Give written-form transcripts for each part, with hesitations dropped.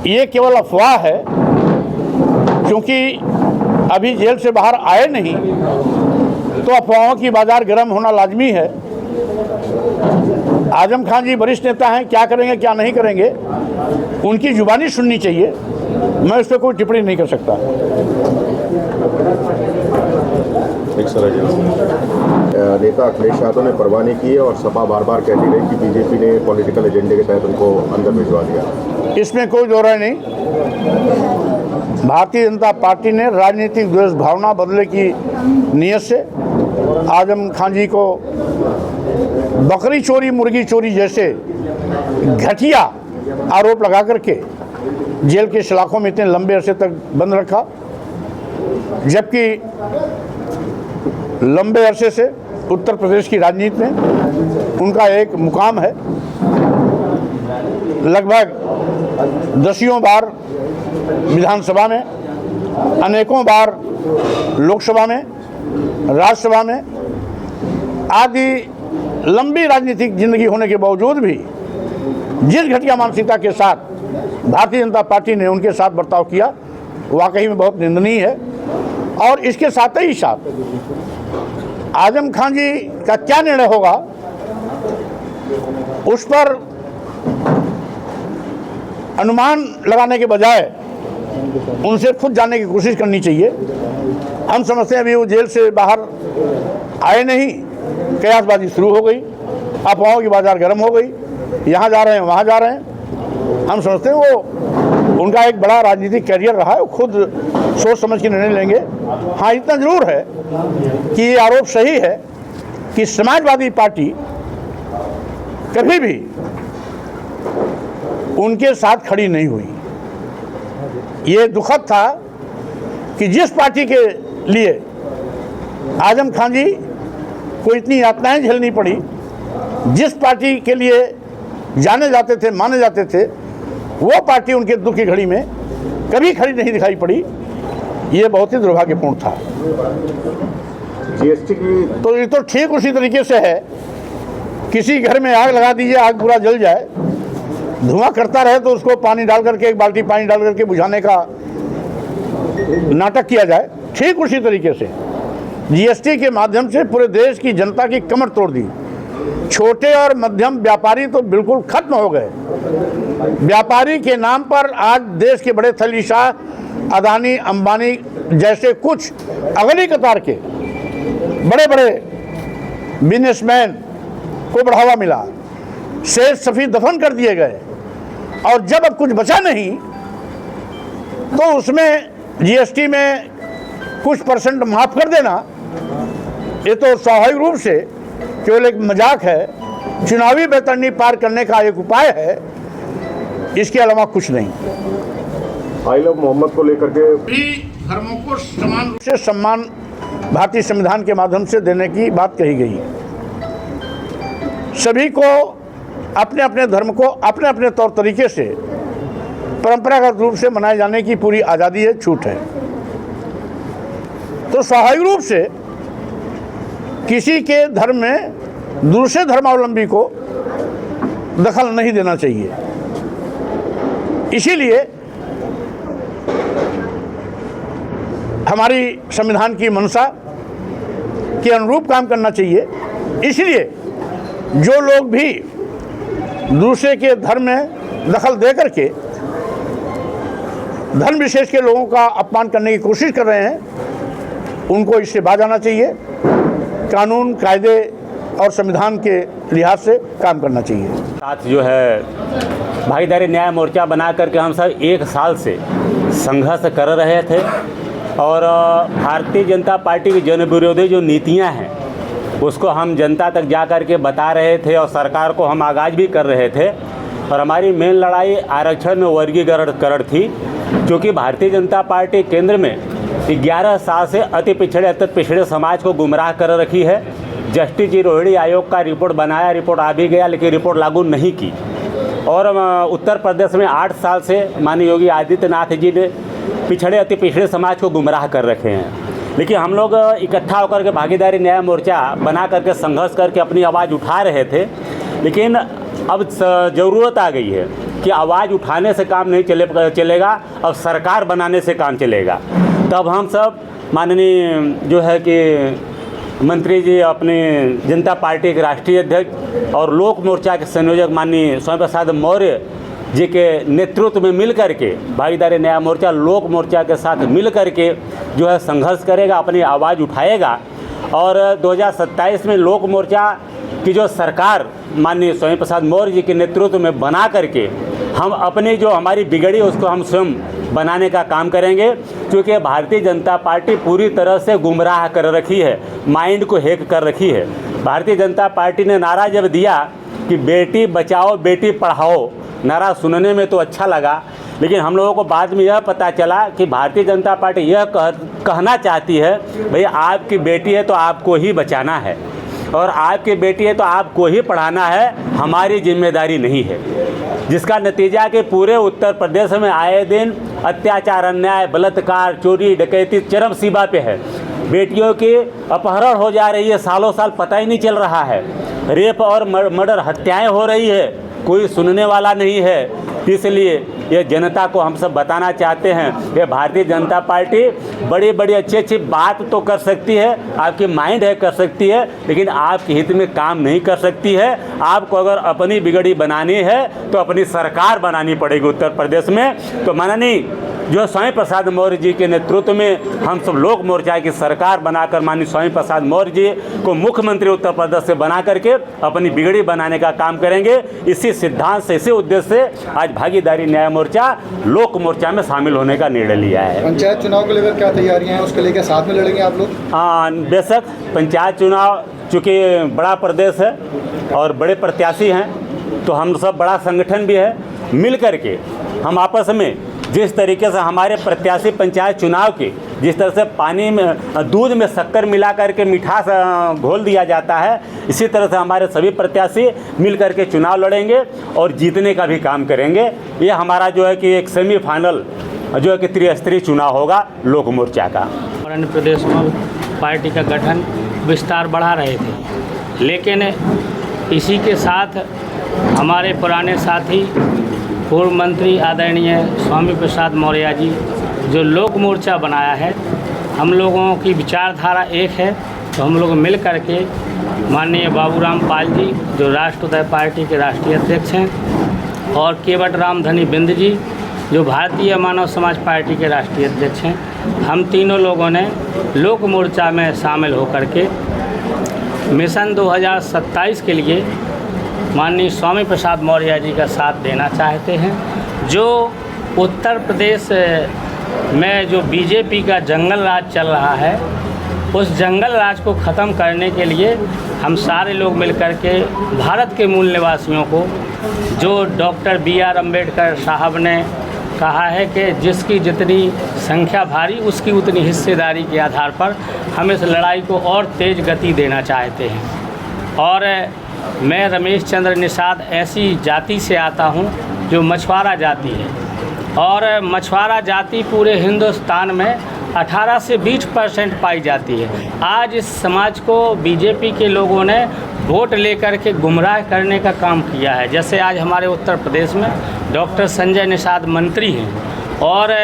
ये केवल अफवाह है, क्योंकि अभी जेल से बाहर आए नहीं तो अफवाहों की बाजार गर्म होना लाजमी है। आजम खान जी वरिष्ठ नेता हैं, क्या करेंगे क्या नहीं करेंगे उनकी जुबानी सुननी चाहिए, मैं उस पर कोई टिप्पणी नहीं कर सकता। नेता अखिलेश यादव ने परवाह नहीं की है और सपा बार बार कहती रही कि बीजेपी ने पॉलिटिकल एजेंडे के तहत उनको अंदर भिजवा दिया। इसमें कोई दो राय नहीं। भारतीय जनता पार्टी ने राजनीतिक द्वेष भावना बदलने की नीयत से आजम खान जी को बकरी चोरी मुर्गी चोरी जैसे घटिया आरोप लगा करके जेल के सलाखों में इतने लंबे अरसे तक बंद रखा, जबकि लंबे अरसे से उत्तर प्रदेश की राजनीति में उनका एक मुकाम है। लगभग दसियों बार विधानसभा में, अनेकों बार लोकसभा में, राज्यसभा में आदि लंबी राजनीतिक जिंदगी होने के बावजूद भी जिस घटिया मानसिकता के साथ भारतीय जनता पार्टी ने उनके साथ बर्ताव किया वाकई में बहुत निंदनीय है। और इसके साथ ही साथ आजम खान जी का क्या निर्णय होगा उस पर अनुमान लगाने के बजाय उनसे खुद जानने की कोशिश करनी चाहिए। हम समझते हैं अभी वो जेल से बाहर आए नहीं, कयासबाजी शुरू हो गई, अफवाहों की बाजार गर्म हो गई, यहाँ जा रहे हैं वहाँ जा रहे हैं। हम समझते हैं वो उनका एक बड़ा राजनीतिक कैरियर रहा है, वो खुद सोच समझ के निर्णय लेंगे। हाँ, इतना जरूर है कि ये आरोप सही है कि समाजवादी पार्टी कभी भी उनके साथ खड़ी नहीं हुई। ये दुखद था कि जिस पार्टी के लिए आजम खान जी को इतनी यातनाएं झेलनी पड़ी, जिस पार्टी के लिए जाने जाते थे, माने जाते थे, वो पार्टी उनके दुख की घड़ी में कभी खड़ी नहीं दिखाई पड़ी। ये बहुत ही दुर्भाग्यपूर्ण था। जीएसटी की तो ये तो ठीक उसी तरीके से है, किसी घर में आग लगा दीजिए, आग पूरा जल जाए, धुआं करता रहे तो उसको पानी डाल करके, एक बाल्टी पानी डाल करके बुझाने का नाटक किया जाए। ठीक उसी तरीके से जीएसटी के माध्यम से पूरे देश की जनता की कमर तोड़ दी। छोटे और मध्यम व्यापारी तो बिल्कुल खत्म हो गए। व्यापारी के नाम पर आज देश के बड़े थलीशाह अदानी अंबानी जैसे कुछ अगली कतार के बड़े बड़े बिजनेसमैन को बढ़ावा मिला, शेष सफी दफन कर दिए गए, और जब अब कुछ बचा नहीं तो उसमें जीएसटी में कुछ परसेंट माफ कर देना, ये तो स्वाभाविक रूप से केवल एक मजाक है, चुनावी बेतरनी पार करने का एक उपाय है, इसके अलावा कुछ नहीं। आई लव मोहम्मद को लेकर के धर्मों को समान रूप से सम्मान भारतीय संविधान के माध्यम से देने की बात कही गई है। सभी को अपने अपने धर्म को अपने अपने तौर तरीके से परंपरागत रूप से मनाए जाने की पूरी आज़ादी है, छूट है। तो स्वाभाविक रूप से किसी के धर्म में दूसरे धर्मावलंबी को दखल नहीं देना चाहिए। इसीलिए हमारी संविधान की मंशा के अनुरूप काम करना चाहिए। इसलिए जो लोग भी दूसरे के धर्म में दखल दे करके धर्म विशेष के लोगों का अपमान करने की कोशिश कर रहे हैं, उनको इससे बाज आना चाहिए। कानून, कायदे और संविधान के लिहाज से काम करना चाहिए। साथ जो है भागीदारी न्याय मोर्चा बना करके हम सब 1 साल से संघर्ष कर रहे थे, और भारतीय जनता पार्टी की जन विरोधी जो नीतियां हैं उसको हम जनता तक जा कर के बता रहे थे, और सरकार को हम आगाज भी कर रहे थे। और हमारी मेन लड़ाई आरक्षण में वर्गीकरण थी, क्योंकि भारतीय जनता पार्टी केंद्र में 11 साल से अति पिछड़े समाज को गुमराह कर रखी है। जस्टिस जी रोहिणी आयोग का रिपोर्ट बनाया, रिपोर्ट आ भी गया, लेकिन रिपोर्ट लागू नहीं की। और उत्तर प्रदेश में 8 साल से माननीय योगी आदित्यनाथ जी ने अति पिछड़े समाज को गुमराह कर रखे हैं। लेकिन हम लोग इकट्ठा होकर के भागीदारी न्याय मोर्चा बना करके संघर्ष करके अपनी आवाज़ उठा रहे थे, लेकिन अब ज़रूरत आ गई है कि आवाज़ उठाने से काम नहीं चलेगा, अब सरकार बनाने से काम चलेगा। तब हम सब माननीय जो है कि मंत्री जी, अपने जनता पार्टी के राष्ट्रीय अध्यक्ष और लोक मोर्चा के संयोजक माननीय स्वामी प्रसाद मौर्य जी के नेतृत्व में मिल करके भागीदारी न्याय मोर्चा लोक मोर्चा के साथ मिल करके जो है संघर्ष करेगा, अपनी आवाज़ उठाएगा। और 2027 में लोक मोर्चा की जो सरकार माननीय स्वामी प्रसाद मौर्य जी के नेतृत्व में बना करके हम अपनी जो हमारी बिगड़ी उसको हम स्वयं बनाने का काम करेंगे, क्योंकि भारतीय जनता पार्टी पूरी तरह से गुमराह कर रखी है, माइंड को हैक कर रखी है। भारतीय जनता पार्टी ने नारा जब दिया कि बेटी बचाओ बेटी पढ़ाओ, नारा सुनने में तो अच्छा लगा, लेकिन हम लोगों को बाद में यह पता चला कि भारतीय जनता पार्टी यह कहना चाहती है भाई आपकी बेटी है तो आपको ही बचाना है, और आपकी बेटी है तो आपको ही पढ़ाना है, हमारी जिम्मेदारी नहीं है। जिसका नतीजा कि पूरे उत्तर प्रदेश में आए दिन अत्याचार, अन्याय, बलात्कार, चोरी, डकैती चरम सीमा पे है। बेटियों की अपहरण हो जा रही है, सालों साल पता ही नहीं चल रहा है। रेप और मर्डर, हत्याएं हो रही है, कोई सुनने वाला नहीं है। इसलिए ये जनता को हम सब बताना चाहते हैं, ये भारतीय जनता पार्टी बड़ी बड़ी अच्छी अच्छी बात तो कर सकती है, आपकी माइंड है कर सकती है, लेकिन आपके हित में काम नहीं कर सकती है। आपको अगर अपनी बिगड़ी बनानी है तो अपनी सरकार बनानी पड़ेगी उत्तर प्रदेश में। तो माननीय जो स्वामी प्रसाद मौर्य जी के नेतृत्व में हम सब लोक मोर्चा की सरकार बनाकर माननीय स्वामी प्रसाद मौर्य जी को मुख्यमंत्री उत्तर प्रदेश से बना करके अपनी बिगड़ी बनाने का काम करेंगे। इसी सिद्धांत से, इसी उद्देश्य से आज भागीदारी न्याय मोर्चा लोक मोर्चा में शामिल होने का निर्णय लिया है। पंचायत चुनाव को लेकर क्या तैयारियां हैं, उसके लेकर साथ में लड़ेंगे आप लोग? बेशक पंचायत चुनाव चूँकि बड़ा प्रदेश है और बड़े प्रत्याशी हैं, तो हम सब बड़ा संगठन भी है, मिल करके हम आपस में जिस तरीके से हमारे प्रत्याशी पंचायत चुनाव के जिस तरह से पानी में दूध में शक्कर मिला करके मिठास घोल दिया जाता है, इसी तरह से हमारे सभी प्रत्याशी मिल करके चुनाव लड़ेंगे और जीतने का भी काम करेंगे। ये हमारा जो है कि एक सेमीफाइनल जो है कि त्रिस्तरीय चुनाव होगा लोक मोर्चा का। और अन्य प्रदेश में पार्टी का गठन विस्तार बढ़ा रहे थे, लेकिन इसी के साथ हमारे पुराने साथी पूर्व मंत्री आदरणीय स्वामी प्रसाद मौर्य जी जो लोक मोर्चा बनाया है, हम लोगों की विचारधारा एक है, तो हम लोग मिल करके माननीय बाबूराम पाल जी जो राष्ट्रोदय पार्टी के राष्ट्रीय अध्यक्ष हैं और केवट राम धनी बिंद जी जो भारतीय मानव समाज पार्टी के राष्ट्रीय अध्यक्ष हैं, हम तीनों लोगों ने लोक मोर्चा में शामिल होकर के मिशन 2027 के लिए माननीय स्वामी प्रसाद मौर्य जी का साथ देना चाहते हैं। जो उत्तर प्रदेश में जो बीजेपी का जंगल राज चल रहा है, उस जंगल राज को ख़त्म करने के लिए हम सारे लोग मिलकर के भारत के मूल निवासियों को, जो डॉक्टर B.R. अम्बेडकर साहब ने कहा है कि जिसकी जितनी संख्या भारी उसकी उतनी हिस्सेदारी के आधार पर हम इस लड़ाई को और तेज़ गति देना चाहते हैं। और मैं रमेश चंद्र निषाद ऐसी जाति से आता हूं जो मछुआरा जाति है, और मछुआरा जाति पूरे हिंदुस्तान में 18 से 20% पाई जाती है। आज इस समाज को बीजेपी के लोगों ने वोट लेकर के गुमराह करने का काम किया है। जैसे आज हमारे उत्तर प्रदेश में डॉक्टर संजय निषाद मंत्री हैं, और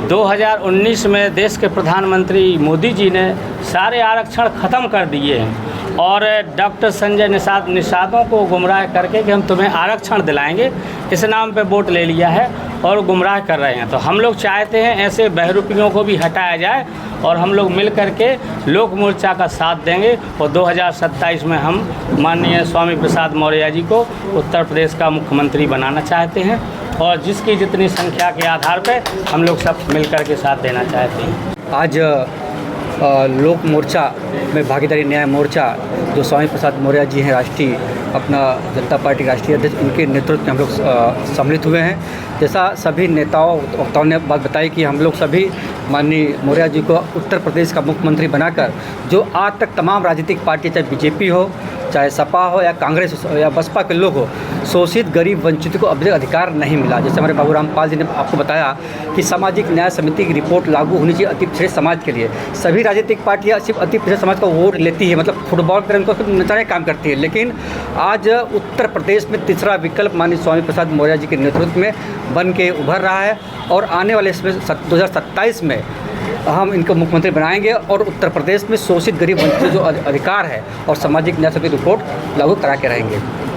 2019 में देश के प्रधानमंत्री मोदी जी ने सारे आरक्षण ख़त्म कर दिए हैं, और डॉक्टर संजय निषादों को गुमराह करके कि हम तुम्हें आरक्षण दिलाएंगे इस नाम पे वोट ले लिया है और गुमराह कर रहे हैं। तो हम लोग चाहते हैं ऐसे बहरूपियों को भी हटाया जाए, और हम लोग मिल करके लोक मोर्चा का साथ देंगे, और 2027 में हम माननीय स्वामी प्रसाद मौर्य जी को उत्तर प्रदेश का मुख्यमंत्री बनाना चाहते हैं, और जिसकी जितनी संख्या के आधार पे हम लोग सब मिल कर के साथ देना चाहते हैं। आज लोक मोर्चा में भागीदारी न्याय मोर्चा जो स्वामी प्रसाद मौर्य जी हैं राष्ट्रीय अपना जनता पार्टी राष्ट्रीय अध्यक्ष, उनके नेतृत्व में हम लोग सम्मिलित हुए हैं। जैसा सभी नेताओं वक्ताओं ने बात बताई कि हम लोग सभी माननीय मौर्य जी को उत्तर प्रदेश का मुख्यमंत्री बनाकर, जो आज तक तमाम राजनीतिक पार्टी चाहे बीजेपी हो चाहे सपा हो या कांग्रेस हो या बसपा के लोग हो, शोषित गरीब वंचित को अभी तक अधिकार नहीं मिला। जैसे हमारे बाबू रामपाल जी ने आपको बताया कि सामाजिक न्याय समिति की रिपोर्ट लागू होनी चाहिए अति पिछड़े समाज के लिए। सभी राजनीतिक पार्टियाँ सिर्फ अति पिछड़े समाज का वोट लेती है, मतलब फुटबॉल की तरह उनको नचाने का काम करती है। लेकिन आज उत्तर प्रदेश में तीसरा विकल्प माननीय स्वामी प्रसाद मौर्य जी के नेतृत्व में बन के उभर रहा है और आने वाले इसमें 2027 में हम इनको मुख्यमंत्री बनाएंगे और उत्तर प्रदेश में शोषित गरीब वंचित जो अधिकार है और सामाजिक न्याय समिति रिपोर्ट लागू करा के रहेंगे।